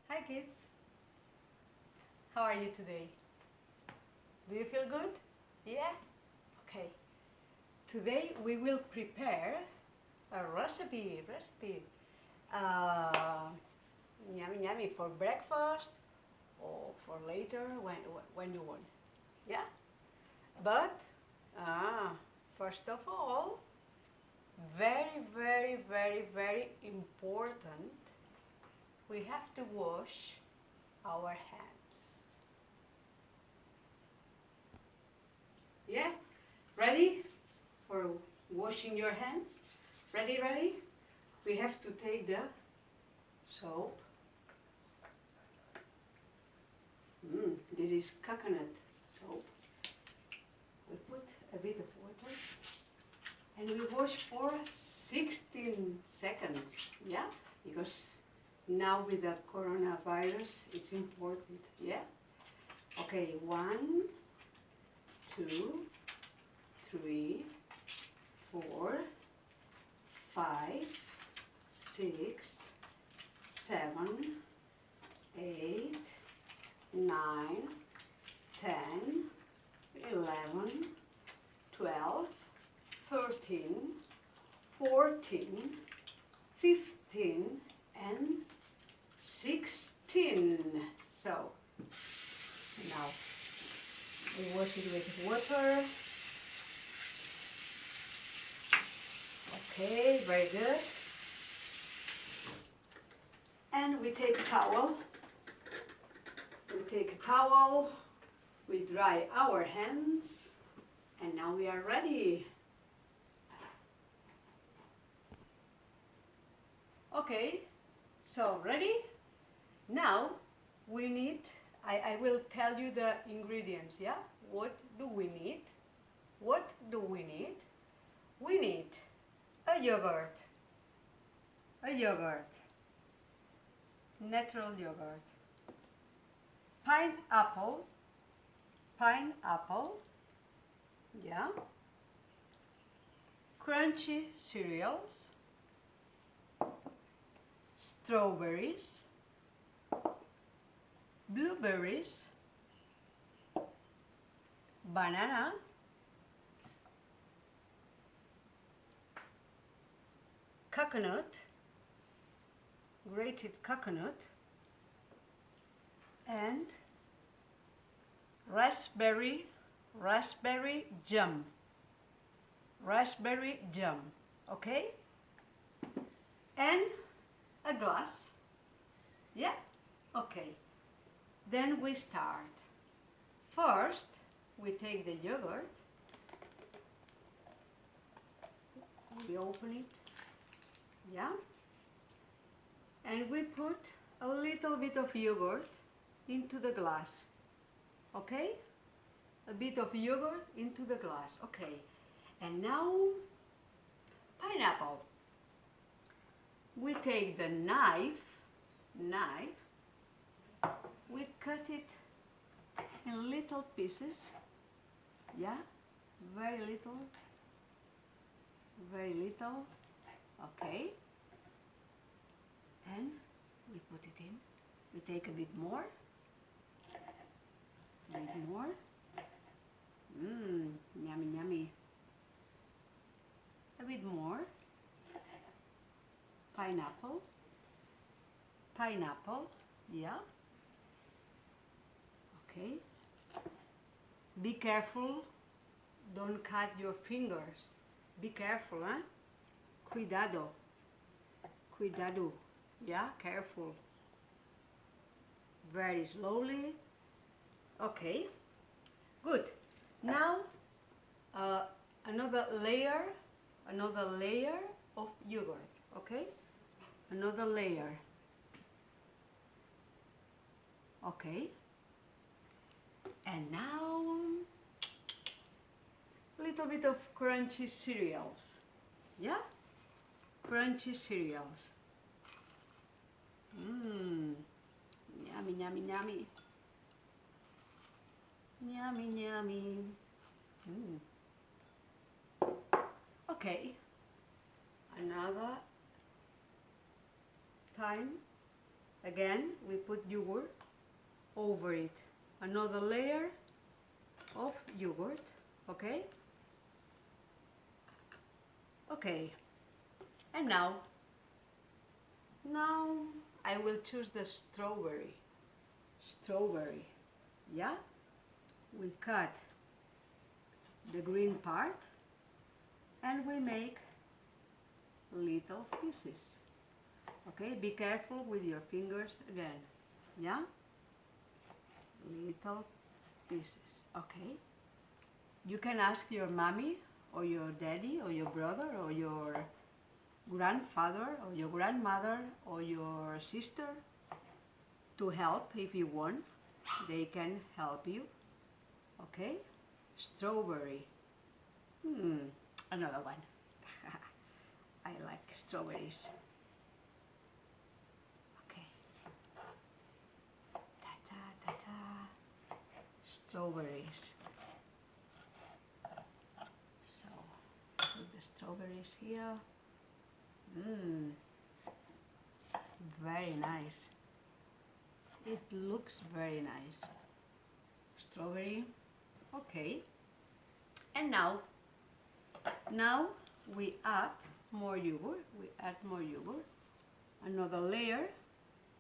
Hi kids, how are you today? Do you feel good? Yeah? Okay. Today we will prepare a recipe. Uh, Yummy yummy for breakfast or for later when you want. Yeah? But, first of all, very important, we have to wash our hands. Yeah? Ready for washing your hands? Ready? We have to take the soap. This is coconut soap. We put a bit of water and we wash for 16 seconds. Yeah? Because now with the coronavirus it's important. Yeah? Okay, 1, 2, 3, 4, 5, 6, 7, 8, 9, 10, 11, 12, 13, 14, 15, and 16. So, now we wash it with water. Okay, very good. And we take a towel. We dry our hands, and now we are ready. Okay, so ready? Now we need, I will tell you the ingredients, yeah? What do we need? We need a yogurt, natural yogurt, pineapple, yeah, crunchy cereals, strawberries, blueberries, banana, coconut, grated coconut, and raspberry jam. Okay? And a glass. Yeah? Okay. Then we start. First, we take the yogurt. We open it. Yeah? And we put a little bit of yogurt into the glass. Okay? A bit of yogurt into the glass. Okay. And now, pineapple. We take the knife, we cut it in little pieces. Yeah? Very little. Okay. And we put it in. We take a bit more. Yummy. A bit more. Pineapple, yeah. Okay. Be careful, don't cut your fingers. Be careful, huh? Cuidado, yeah, careful. Very slowly. Okay, good. Now, another layer of yogurt, okay? Another layer. Okay. And now, a little bit of crunchy cereals. Yeah? Crunchy cereals. Yummy. Okay. Another time Again, we put yogurt over it. Another layer of yogurt, okay? Okay, and now I will choose the strawberry. Strawberry, yeah? We cut the green part and we make little pieces. Okay, be careful with your fingers again, yeah? Little pieces, okay? You can ask your mommy or your daddy or your brother or your grandfather or your grandmother or your sister to help if you want. They can help you, okay? Strawberry, another one. I like strawberries. Okay, ta-ta. Strawberries. So, put the strawberries here. Very nice. It looks very nice. Strawberry, okay. And now we add more yogurt. We add more yogurt. Another layer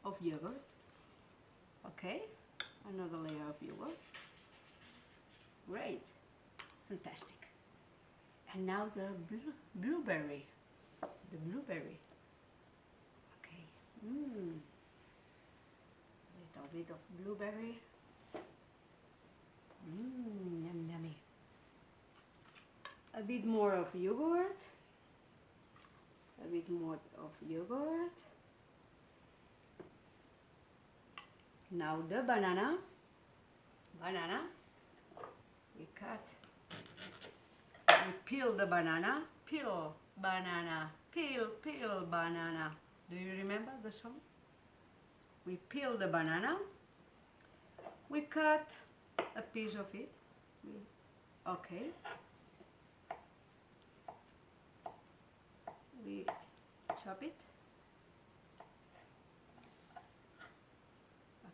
of yogurt. Okay, another layer of yogurt. Great, fantastic. And now the blueberry. The blueberry. Okay. Little bit of blueberry. Yum, yummy. A bit more of yogurt. A bit more of yogurt. Now the banana. Banana. We cut. We peel the banana. Peel banana. Peel banana. Do you remember the song? We peel the banana. We cut a piece of it. Okay. We chop it.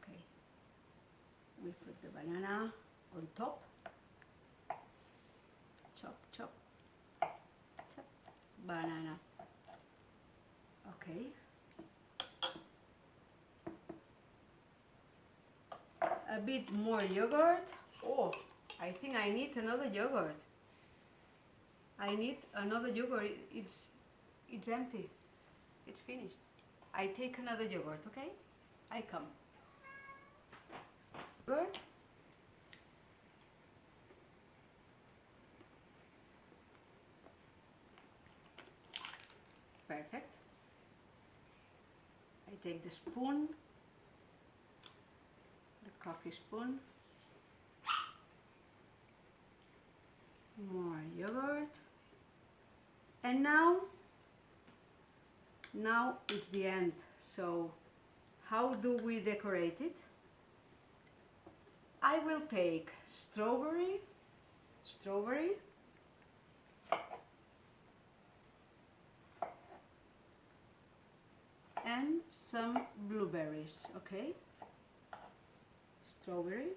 Okay. We put the banana on top. Chop, chop, chop. Banana. Okay. A bit more yogurt. Oh, I think I need another yogurt. I need another yogurt. It's empty. It's finished. I take another yogurt, okay? I come. Yogurt. Perfect. I take the spoon, the coffee spoon, more yogurt, and now it's the end. So how do we decorate it? I will take strawberry, and some blueberries, okay? Strawberry.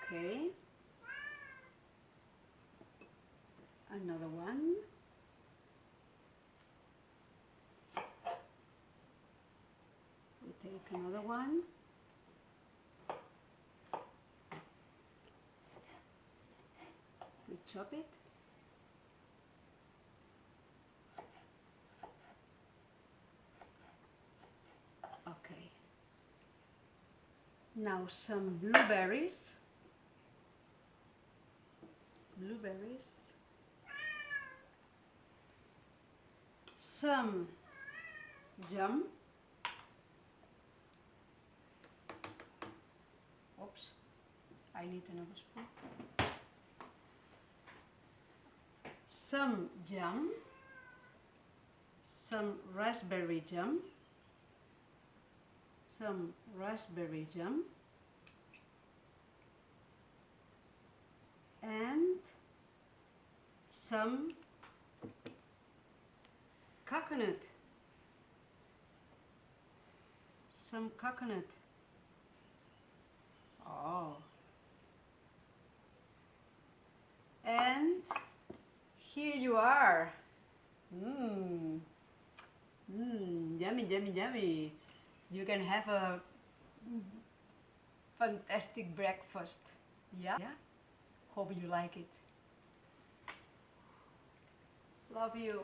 Okay. Another one. We take another one. We chop it. Okay. Now some blueberries. Some jam. Oops, I need another spoon. Some jam, some raspberry jam, and some coconut. Some coconut. Oh. And here you are. Yummy, yummy, yummy. You can have a fantastic breakfast. Yeah? Hope you like it. Love you.